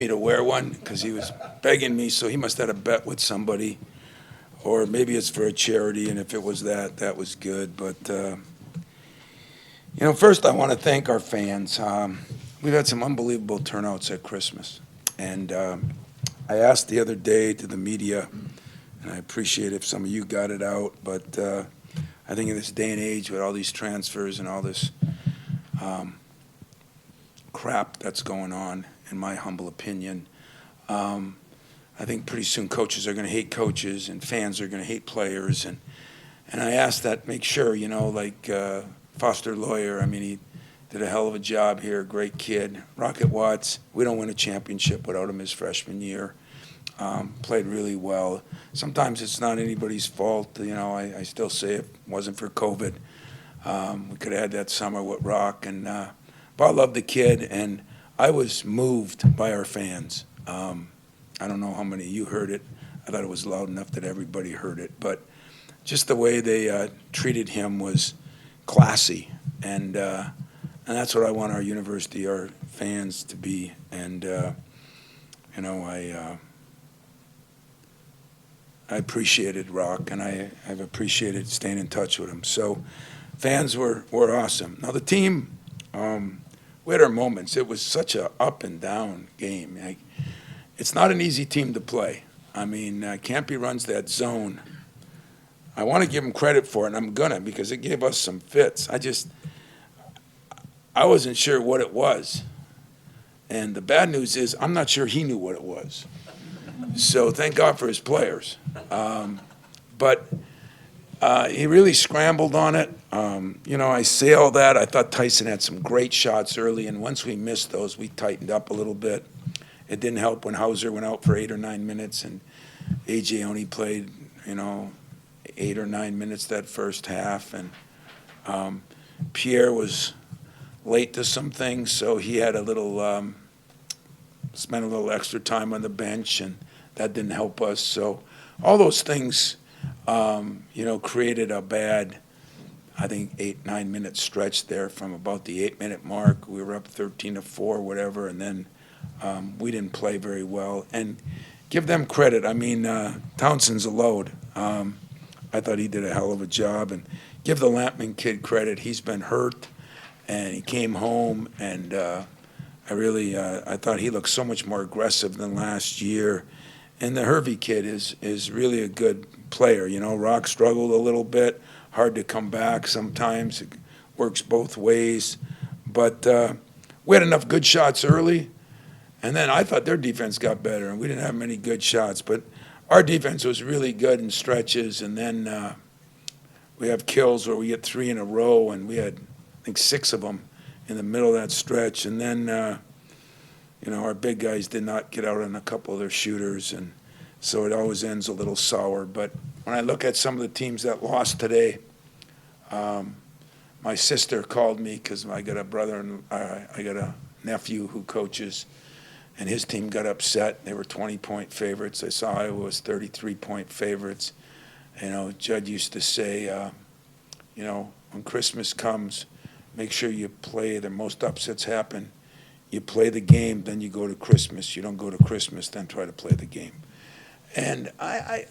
me to wear one because he was begging me, so he must have had a bet with somebody, or maybe it's for a charity, and if it was that, that was good. But, first I want to thank our fans. We've had some unbelievable turnouts at Christmas, and I asked the other day to the media, and I appreciate if some of you got it out, but I think in this day and age with all these transfers and all this crap that's going on, in my humble opinion, I think pretty soon coaches are going to hate coaches and fans are going to hate players. And I asked that, make sure, like Foster Lawyer, I mean, he did a hell of a job here, great kid. Rocket Watts, we don't win a championship without him his freshman year. Played really well. Sometimes it's not anybody's fault. I still say if it wasn't for COVID, we could have had that summer with Rock. But I love the kid, and I was moved by our fans. I don't know how many of you heard it. I thought it was loud enough that everybody heard it. But just the way they treated him was classy, and that's what I want our university, our fans to be. And I appreciated Rock, and I've appreciated staying in touch with him. So fans were awesome. Now the team, we had our moments. It was such a up and down game. It's not an easy team to play. I mean, Campy runs that zone. I want to give him credit for it, and I'm gonna, because it gave us some fits. I wasn't sure what it was. And the bad news is I'm not sure he knew what it was. So thank God for his players. But he really scrambled on it. I say all that. I thought Tyson had some great shots early, and once we missed those, we tightened up a little bit. It didn't help when Hauser went out for 8 or 9 minutes, and AJ only played, 8 or 9 minutes that first half. And Pierre was late to some things, so he had spent a little extra time on the bench, and that didn't help us. So all those things, created a bad, I think, 8-9 minute stretch there from about the 8-minute mark. We were up 13-4, whatever, and then we didn't play very well. And give them credit. I mean, Townsend's a load. I thought he did a hell of a job. And give the Lampman kid credit. He's been hurt, and he came home, and I thought he looked so much more aggressive than last year. And the Hervey kid is really a good player. Rock struggled a little bit, hard to come back sometimes. It works both ways. But we had enough good shots early, and then I thought their defense got better, and we didn't have many good shots. But our defense was really good in stretches, and then we have kills where we get 3 in a row, and we had, I think, 6 of them in the middle of that stretch. And then our big guys did not get out on a couple of their shooters, and so it always ends a little sour. But when I look at some of the teams that lost today, my sister called me because I got a brother and I got a nephew who coaches, and his team got upset. They were 20-point favorites. I saw Iowa was 33-point favorites. Judd used to say, when Christmas comes, make sure you play. The most upsets happen. You play the game, then you go to Christmas. You don't go to Christmas, then try to play the game. And I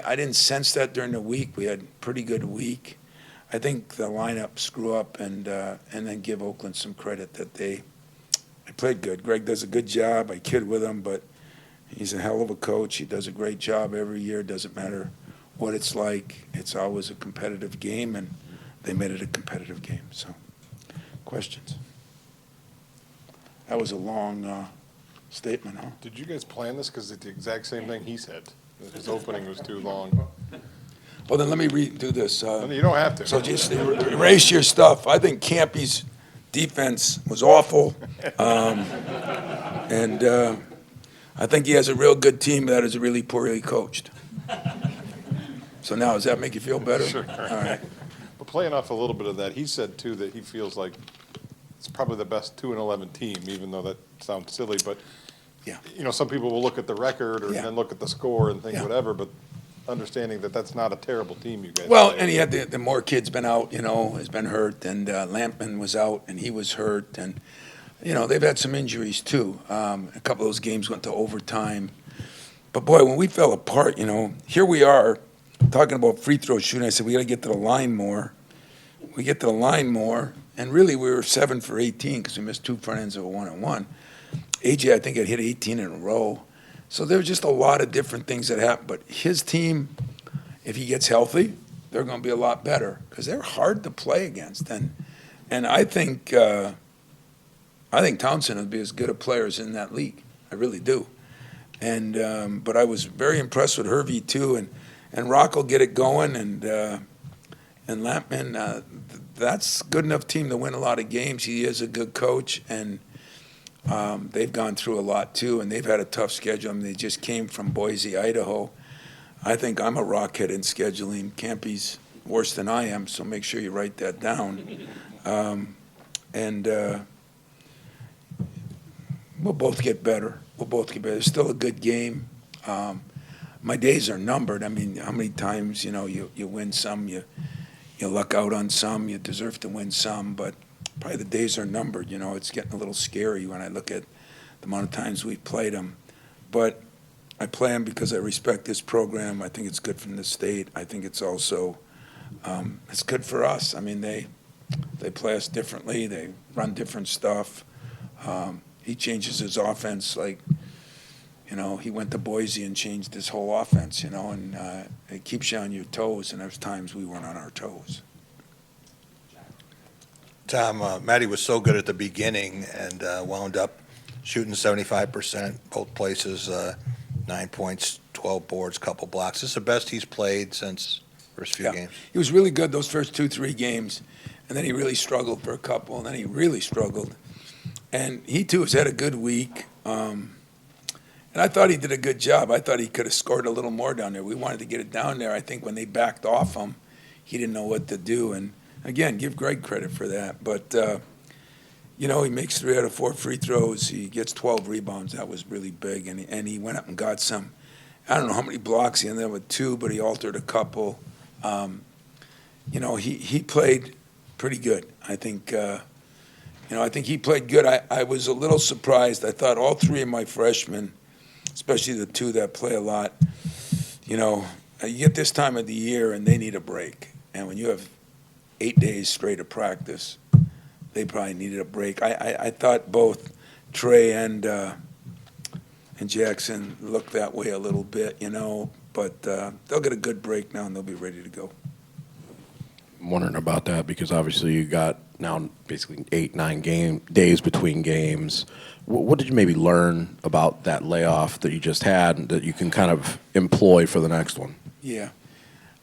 didn't sense that during the week. We had a pretty good week. I think the lineup screw up, and then give Oakland some credit that they played good. Greg does a good job. I kid with him, but he's a hell of a coach. He does a great job every year. Doesn't matter what it's like. It's always a competitive game, and they made it a competitive game. So, questions? That was a long statement, huh? Did you guys plan this? Because it's the exact same thing he said. His opening was too long. Well, then let me redo this. You don't have to. So just erase your stuff. I think Campy's defense was awful. And I think he has a real good team that is really poorly coached. So now, does that make you feel better? Sure. All right. But playing off a little bit of that, he said, too, that he feels like it's probably the best 2-11 team, even though that sounds silly. But, yeah, some people will look at the record or then look at the score and think whatever, but understanding that that's not a terrible team you guys Well, play. and he had the more kids been out, has been hurt, and Lampman was out, and he was hurt. And they've had some injuries too. A couple of those games went to overtime. But boy, when we fell apart, here we are talking about free throw shooting. I said, we got to get to the line more. We get to the line more. And really, we were 7 for 18 because we missed 2 front ends of a 1-on-1. AJ, I think, had hit 18 in a row. So there were just a lot of different things that happened. But his team, if he gets healthy, they're going to be a lot better because they're hard to play against. And I think Townsend would be as good a player as in that league. I really do. And but I was very impressed with Hervey too, and Rock will get it going, and Lampman. That's a good enough team to win a lot of games. He is a good coach, and they've gone through a lot too, and they've had a tough schedule. I mean, they just came from Boise, Idaho. I think I'm a rockhead in scheduling. Campy's worse than I am, so make sure you write that down. We'll both get better. It's still a good game. My days are numbered. I mean, how many times, you win some, you luck out on some, you deserve to win some, but probably the days are numbered. It's getting a little scary when I look at the amount of times we've played them. But I play them because I respect this program. I think it's good for the state. I think it's also it's good for us. I mean, they play us differently. They run different stuff. He changes his offense like, he went to Boise and changed his whole offense, and it keeps you on your toes, and there's times we weren't on our toes. Tom, Matty was so good at the beginning and wound up shooting 75%, both places, 9 points, 12 boards, couple blocks. This is the best he's played since first few games. He was really good those first 2-3 games, and then he really struggled for a couple, and then he really struggled. And he, too, has had a good week. And I thought he did a good job. I thought he could have scored a little more down there. We wanted to get it down there. I think when they backed off him, he didn't know what to do. And, again, give Greg credit for that. But, he makes 3 out of 4 free throws. He gets 12 rebounds. That was really big. And he went up and got some. I don't know how many blocks he ended up with 2, but he altered a couple. He played pretty good. I think I think he played good. I was a little surprised. I thought all 3 of my freshmen, especially the 2 that play a lot, you get this time of the year and they need a break. And when you have 8 days straight of practice, they probably needed a break. I thought both Trey and Jackson looked that way a little bit, but they'll get a good break now and they'll be ready to go. I'm wondering about that because obviously you got now basically 8-9 days between games. What did you maybe learn about that layoff that you just had that you can kind of employ for the next one? Yeah.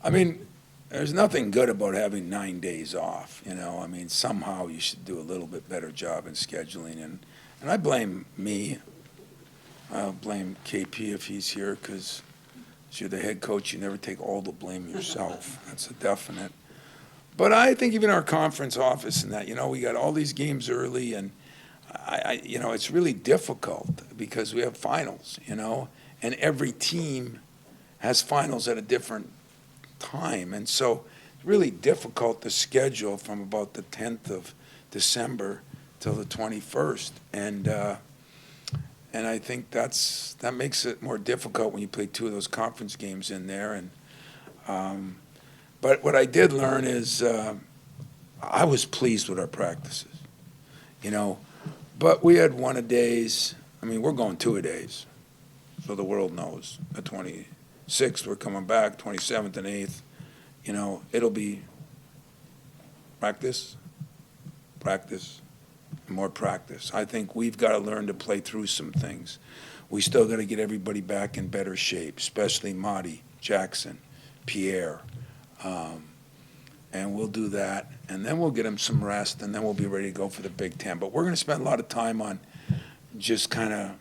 I mean, there's nothing good about having 9 days off, I mean, somehow you should do a little bit better job in scheduling. And I blame me. I'll blame KP if he's here because you're the head coach. You never take all the blame yourself. That's a definite. But I think even our conference office and that, we got all these games early, and it's really difficult because we have finals, and every team has finals at a different time, and so it's really difficult to schedule from about the 10th of December till the 21st, and I think that makes it more difficult when you play 2 of those conference games in there, and. But what I did learn is I was pleased with our practices, But we had 1-a-days. I mean, we're going 2-a-days, so the world knows. The 26th, we're coming back, 27th and 8th. It'll be practice, and more practice. I think we've got to learn to play through some things. We still got to get everybody back in better shape, especially Marty, Jackson, Pierre. And we'll do that, and then we'll get them some rest, and then we'll be ready to go for the Big Ten. But we're going to spend a lot of time on just kind of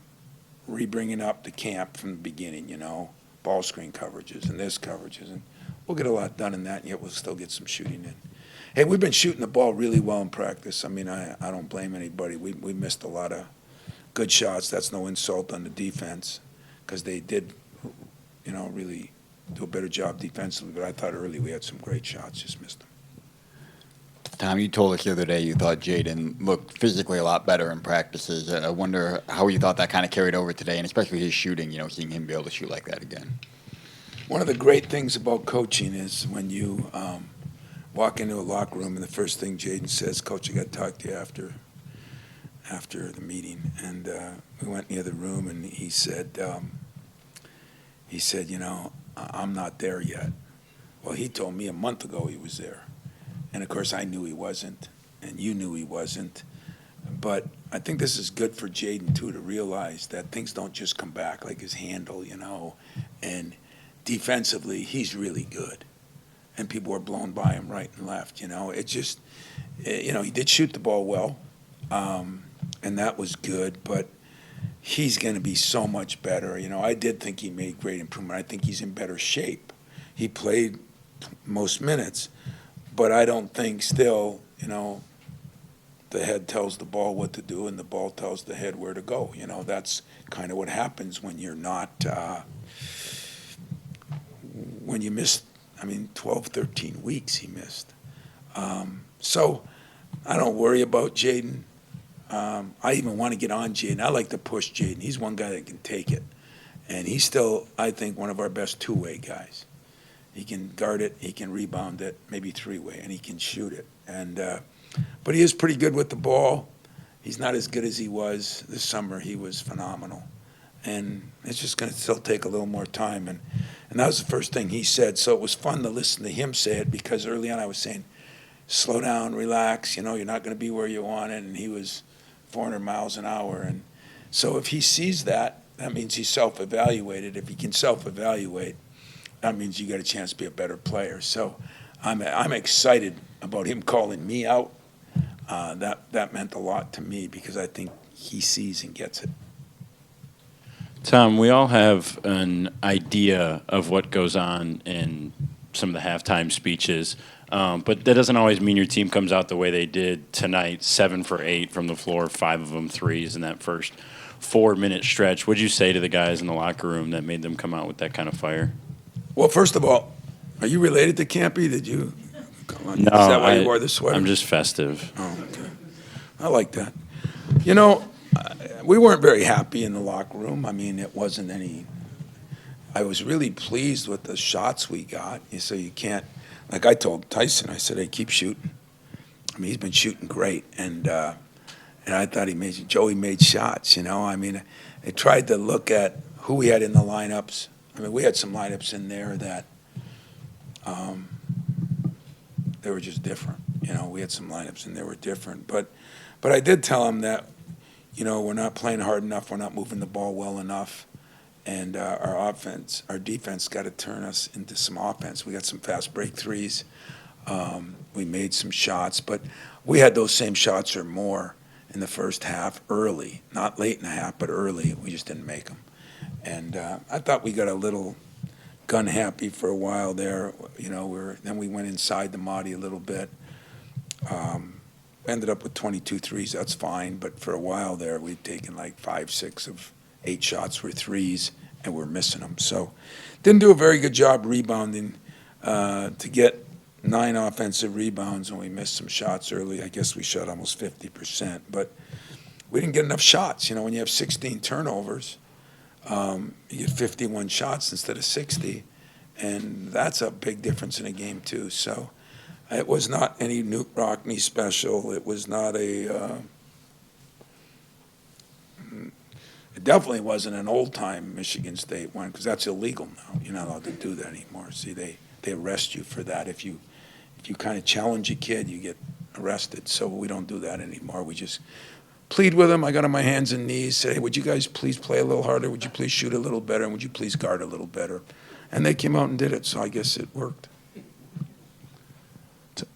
re-bringing up the camp from the beginning, ball screen coverages and this coverages, and we'll get a lot done in that, and yet we'll still get some shooting in. Hey, we've been shooting the ball really well in practice. I mean, I don't blame anybody. We missed a lot of good shots. That's no insult on the defense because they did, really do a better job defensively, but I thought early we had some great shots, just missed them. Tom, you told us the other day you thought Jaden looked physically a lot better in practices. I wonder how you thought that kind of carried over today, and especially his shooting, seeing him be able to shoot like that again. One of the great things about coaching is when you walk into a locker room and the first thing Jaden says, "Coach, I got to talk to you after the meeting." And we went in the other room, and he said, "I'm not there yet." Well, he told me a month ago he was there. And of course, I knew he wasn't, and you knew he wasn't. But I think this is good for Jaden, too, to realize that things don't just come back, like his handle, and defensively, he's really good. And people were blown by him right and left, It just, he did shoot the ball well, and that was good, but he's going to be so much better. I did think he made great improvement. I think he's in better shape. He played most minutes. But I don't think still, the head tells the ball what to do and the ball tells the head where to go. That's kind of what happens when you're not, when you miss, 12, 13 weeks he missed. So I don't worry about Jaden. I even want to get on Jaden. I like to push Jaden. He's one guy that can take it. And he's still, I think, one of our best two-way guys. He can guard it, he can rebound it, maybe three-way, and he can shoot it. But he is pretty good with the ball. He's not as good as he was this summer. He was phenomenal. And it's just going to still take a little more time. And that was the first thing he said. So it was fun to listen to him say it because early on I was saying, slow down, relax, you're not going to be where you want it. And he was 400 miles an hour. And so if he sees that, that means he's self-evaluated. If he can self-evaluate, that means you got a chance to be a better player. So I'm excited about him calling me out. That meant a lot to me because I think he sees and gets it. Tom, we all have an idea of what goes on in some of the halftime speeches, but that doesn't always mean your team comes out the way they did tonight, 7 for 8 from the floor, 5 of them threes in that first 4-minute stretch. What did you say to the guys in the locker room that made them come out with that kind of fire? Well, first of all, are you related to Campy? Did you? No, is that why you wore the sweater? I'm just festive. Oh, okay. I like that. We weren't very happy in the locker room. It wasn't any. I was really pleased with the shots we got. So you can't, like I told Tyson, I said, hey, keep shooting. He's been shooting great, and I thought Joey made shots. I tried to look at who we had in the lineups. We had some lineups in there that they were just different. We had some lineups and they were different. But I did tell him that, we're not playing hard enough. We're not moving the ball well enough. And our defense got to turn us into some offense. We got some fast break threes. We made some shots, but we had those same shots or more in the first half early, not late in the half, but early. We just didn't make them. And I thought we got a little gun happy for a while there. Then we went inside the Mahdi a little bit. We ended up with 22 threes. That's fine. But for a while there, we'd taken like 5, 6 of 8 shots were threes, and we're missing them. So didn't do a very good job rebounding to get 9 offensive rebounds when we missed some shots early. I guess we shot almost 50%. But we didn't get enough shots. When you have 16 turnovers, you get 51 shots instead of 60, and that's a big difference in a game too. So it was not any Newt Rockne special. It was not it definitely wasn't an old-time Michigan State one because that's illegal now. You're not allowed to do that anymore. See, they arrest you for that. If you kind of challenge a kid, you get arrested. So we don't do that anymore. We just plead with them. I got on my hands and knees, said, hey, would you guys please play a little harder? Would you please shoot a little better? And would you please guard a little better? And they came out and did it, so I guess it worked.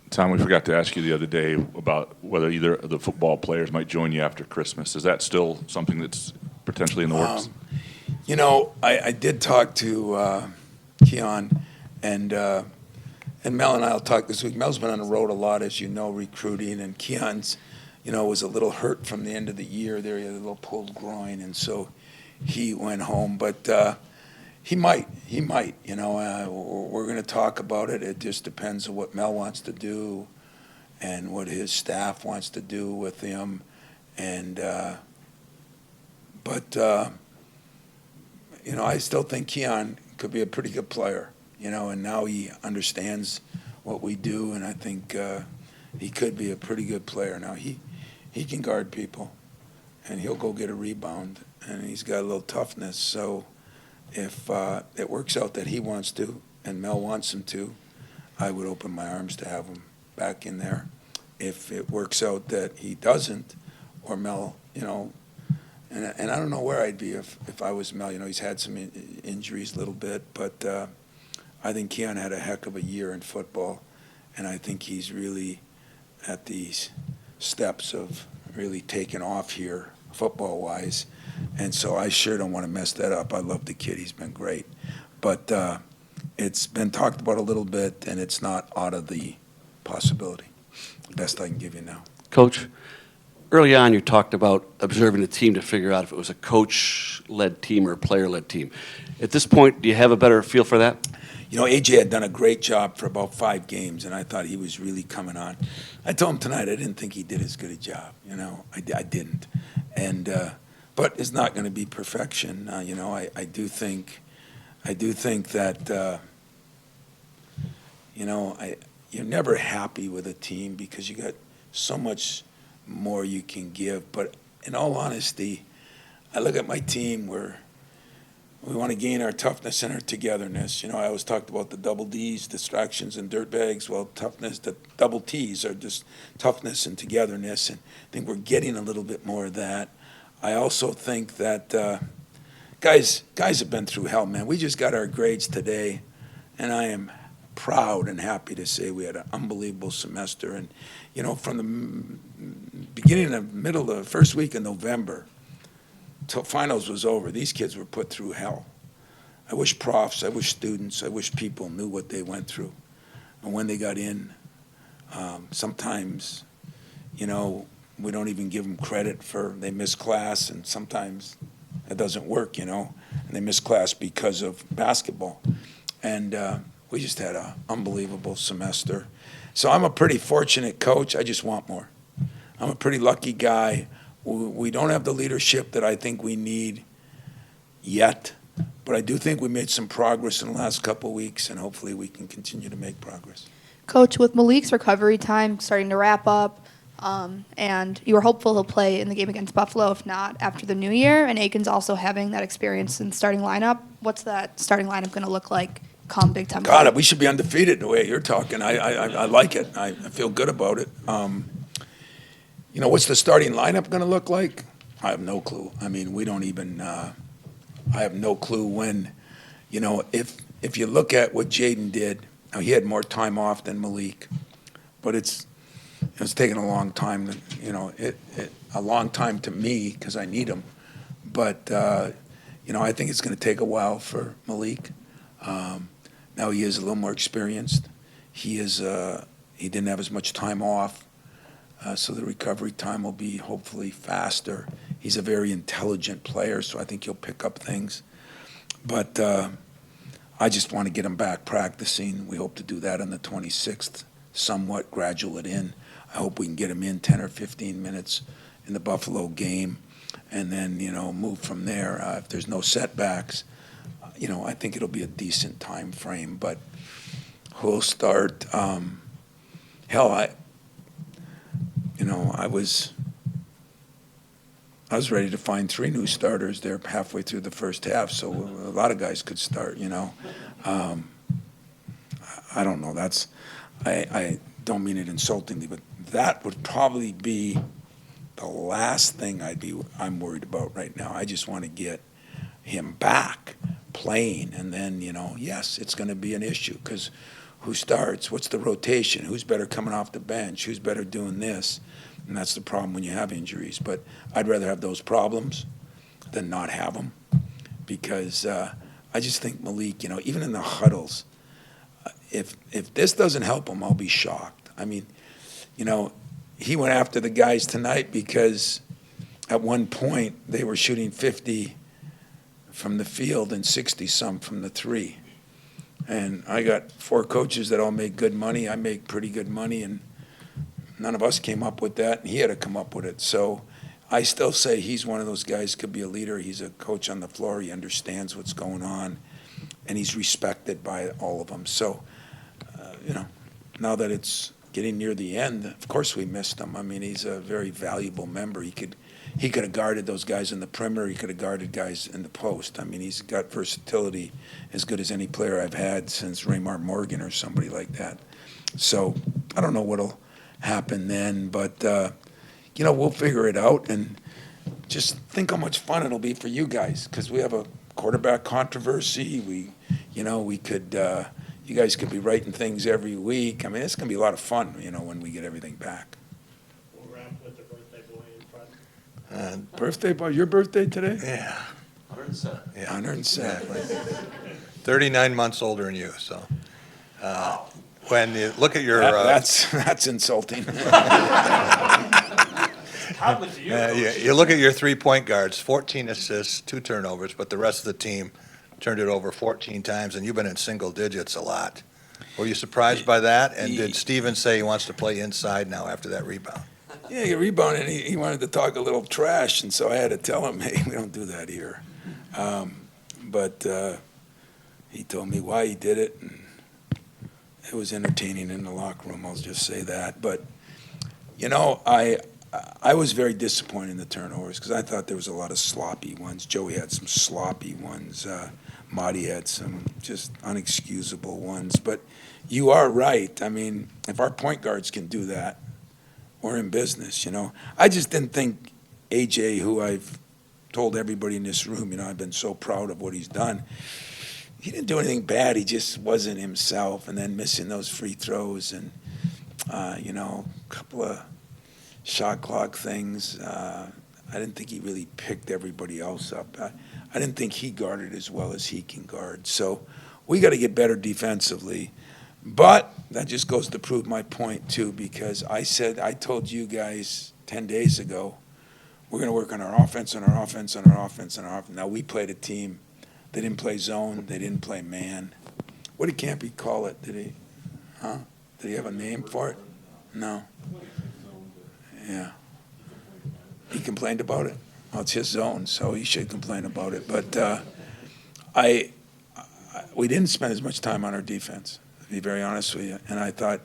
Tom, we forgot to ask you the other day about whether either of the football players might join you after Christmas. Is that still something that's potentially in the works? I did talk to Keon, and Mel and I will talk this week. Mel's been on the road a lot, as you know, recruiting, and Keon's was a little hurt from the end of the year there. He had a little pulled groin, and so he went home. But he might. We're going to talk about it. It just depends on what Mel wants to do. and what his staff wants to do with him. And, but I still think Keon could be a pretty good player, and now he understands what we do, and I think he could be a pretty good player. Now, he can guard people, and he'll go get a rebound, and he's got a little toughness. So if it works out that he wants to and Mel wants him to, I would open my arms to have him back in there. If it works out that he doesn't, or Mel, and I don't know where I'd be if I was Mel. He's had some injuries a little bit, but I think Keon had a heck of a year in football, and I think he's really at these steps of really taking off here football-wise, and so I sure don't want to mess that up. I love the kid. He's been great. But it's been talked about a little bit, and it's not out of the possibility. Best I can give you now. Coach, early on you talked about observing the team to figure out if it was a coach-led team or a player-led team. At this point, do you have a better feel for that? AJ had done a great job for about 5 games, and I thought he was really coming on. I told him tonight I didn't think he did as good a job. I didn't. And but it's not going to be perfection. I do think that you're never happy with a team because you got so much more you can give. But in all honesty, I look at my team where we want to gain our toughness and our togetherness. I always talked about the double Ds, distractions and dirtbags. Well, toughness, the double Ts are just toughness and togetherness, and I think we're getting a little bit more of that. I also think that guys have been through hell, man. We just got our grades today, and I am proud and happy to say we had an unbelievable semester. And, from the beginning of middle of the first week of November till finals was over, these kids were put through hell. I wish profs, I wish students, I wish people knew what they went through. And when they got in, sometimes, we don't even give them credit for they miss class, and sometimes it doesn't work, and they miss class because of basketball. And we just had an unbelievable semester. So I'm a pretty fortunate coach. I just want more. I'm a pretty lucky guy. We don't have the leadership that I think we need yet, but I do think we made some progress in the last couple of weeks, and hopefully we can continue to make progress. Coach, with Malik's recovery time starting to wrap up, and you were hopeful he'll play in the game against Buffalo, if not after the new year, and Aiken's also having that experience in starting lineup, what's that starting lineup going to look like come Big Ten? God, we should be undefeated the way you're talking. I like it. I feel good about it. What's the starting lineup going to look like? I have no clue. We don't even I have no clue when, if you look at what Jaden did, now he had more time off than Malik, but it's taken a long time, a long time to me because I need him. But, I think it's going to take a while for Malik. Now he is a little more experienced. He didn't have as much time off. So the recovery time will be hopefully faster. He's a very intelligent player, so I think he'll pick up things. But I just want to get him back practicing. We hope to do that on the 26th, somewhat gradual it in. I hope we can get him in 10 or 15 minutes in the Buffalo game and then, move from there. If there's no setbacks, I think it'll be a decent time frame. But we'll start, I was ready to find 3 new starters there halfway through the first half, so a lot of guys could start, I don't know. I don't mean it insultingly, but that would probably be the last thing I'm worried about right now. I just want to get him back playing, and then, yes, it's going to be an issue because who starts? What's the rotation? Who's better coming off the bench? Who's better doing this? And that's the problem when you have injuries. But I'd rather have those problems than not have them because I just think Malik, even in the huddles, if this doesn't help him, I'll be shocked. He went after the guys tonight because at one point they were shooting 50 from the field and 60-some from the 3. And I got 4 coaches that all make good money. I make pretty good money, and none of us came up with that, and he had to come up with it. So I still say he's one of those guys, could be a leader. He's a coach on the floor. He understands what's going on, and he's respected by all of them. So, now that it's getting near the end, of course we missed him. I mean, he's a very valuable member. He could have guarded those guys in the perimeter. He could have guarded guys in the post. I mean, he's got versatility as good as any player I've had since Raymar Morgan or somebody like that. So I don't know what'll happen then, but we'll figure it out, and just think how much fun it'll be for you guys, because we have a quarterback controversy. We could. You guys could be writing things every week. I mean, it's going to be a lot of fun, when we get everything back. We'll wrap with the birthday boy in front. Birthday boy, your birthday today? Yeah. 107. Yeah. 107. 39 months older than you, so. When you look at your. That's insulting. You look at your 3-point guards, 14 assists, 2 turnovers, but the rest of the team turned it over 14 times, and you've been in single digits a lot. Were you surprised by that? And did Steven say he wants to play inside now after that rebound? Yeah, he rebounded. He wanted to talk a little trash, and so I had to tell him, hey, we don't do that here. But he told me why he did it, and it was entertaining in the locker room, I'll just say that. But, I was very disappointed in the turnovers because I thought there was a lot of sloppy ones. Joey had some sloppy ones. Marty had some just unexcusable ones. But you are right. I mean, if our point guards can do that, we're in business, I just didn't think AJ, who I've told everybody in this room, I've been so proud of what he's done. He didn't do anything bad. He just wasn't himself, and then missing those free throws and, a couple of shot clock things. I didn't think he really picked everybody else up. I didn't think he guarded as well as he can guard. So we got to get better defensively. But that just goes to prove my point, too, because I told you guys 10 days ago, we're going to work on our offense, on our offense, on our offense, on our offense. Now, we played a team. They didn't play zone. They didn't play man. What did Campy call it? Did he have a name for it? No. Yeah. He complained about it. Well, it's his zone, so he should complain about it. But we didn't spend as much time on our defense, to be very honest with you. And I thought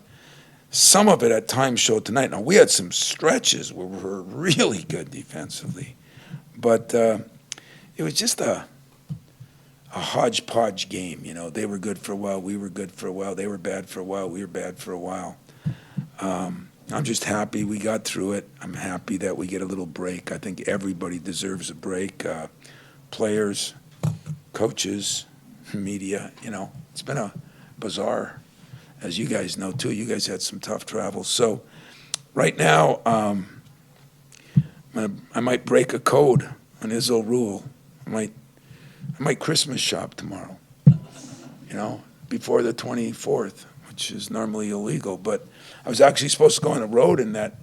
some of it at times showed tonight. Now, we had some stretches where we were really good defensively. But it was just a hodgepodge game. They were good for a while. We were good for a while. They were bad for a while. We were bad for a while. I'm just happy we got through it. I'm happy that we get a little break. I think everybody deserves a break. Players, coaches, media, it's been a bizarre, as you guys know too. You guys had some tough travels. So right now, I might break a code, an Izzo rule. I might Christmas shop tomorrow, before the 24th, which is normally illegal. But I was actually supposed to go on the road, and that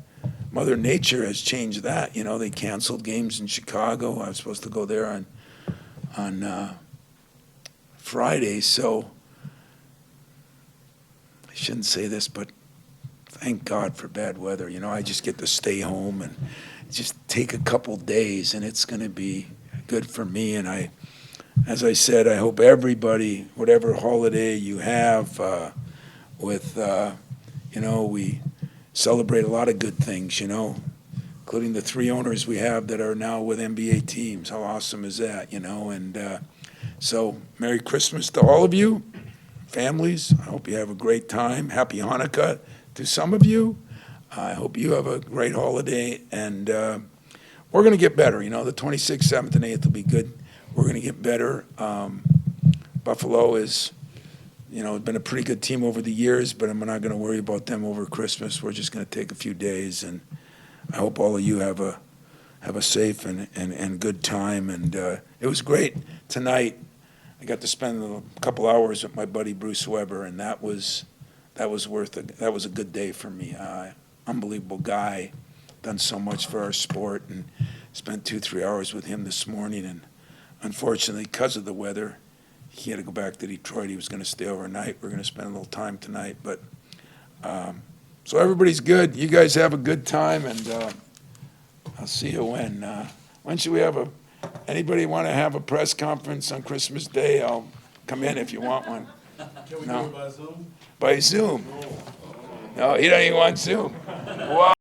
Mother Nature has changed that. They canceled games in Chicago. I was supposed to go there on Friday. So I shouldn't say this, but thank God for bad weather. I just get to stay home and just take a couple days, and it's going to be good for me. And as I said, I hope everybody, whatever holiday you have, we celebrate a lot of good things, including the 3 owners we have that are now with NBA teams. How awesome is that, And so Merry Christmas to all of you, families. I hope you have a great time. Happy Hanukkah to some of you. I hope you have a great holiday. And we're going to get better. The 26th, 7th, and 8th will be good. We're going to get better. Buffalo is, been a pretty good team over the years, but I'm not going to worry about them over Christmas. We're just going to take a few days, and I hope all of you have a safe and good time. And it was great tonight. I got to spend a couple hours with my buddy Bruce Weber, and that was a good day for me. Unbelievable guy, done so much for our sport, and spent 2-3 hours with him this morning. And unfortunately, because of the weather, he had to go back to Detroit. He was going to stay overnight. We're going to spend a little time tonight. But So everybody's good. You guys have a good time, and I'll see you when should we have anybody want to have a press conference on Christmas Day? I'll come in if you want one. Can we do it by Zoom? By Zoom? No, he doesn't even want Zoom. Wow.